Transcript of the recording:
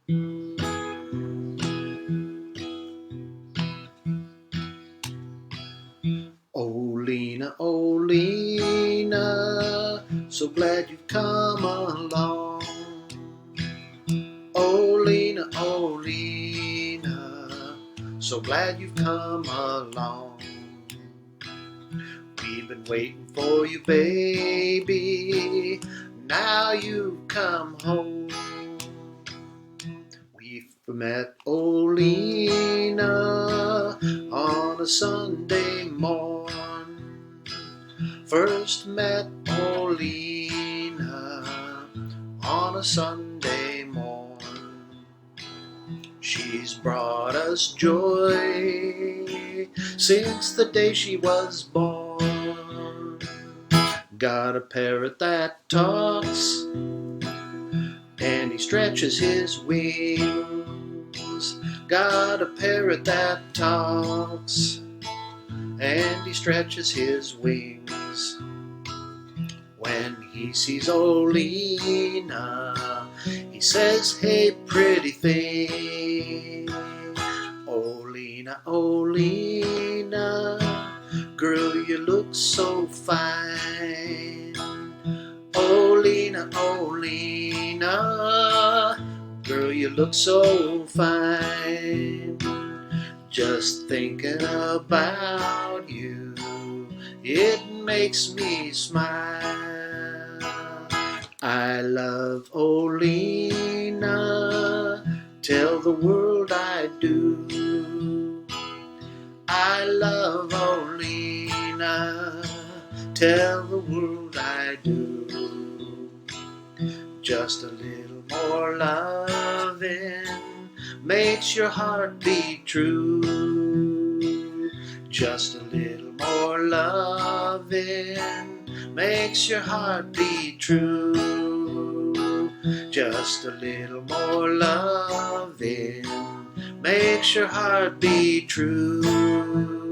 Olina, Olina, so glad you've come along. Olina, Olina, so glad you've come along. We've been waiting for you, baby, now you've come home. We met Olina on a Sunday morn. First met Olina on a Sunday morn. She's brought us joy since the day she was born. Got a parrot that talks, and he stretches his wings. Got a parrot that talks, and he stretches his wings. When he sees Olina, he says, "Hey, pretty thing." Olina, Olina, girl, you look so fine. Olina, Olina, girl, you look so fine. Just thinking about you, it makes me smile. I love Olina, tell the world I do. I love Olina, tell the world I do. Just a little more loving makes your heart beat true. Just a little more loving makes your heart beat true. Just a little more loving makes your heart beat true.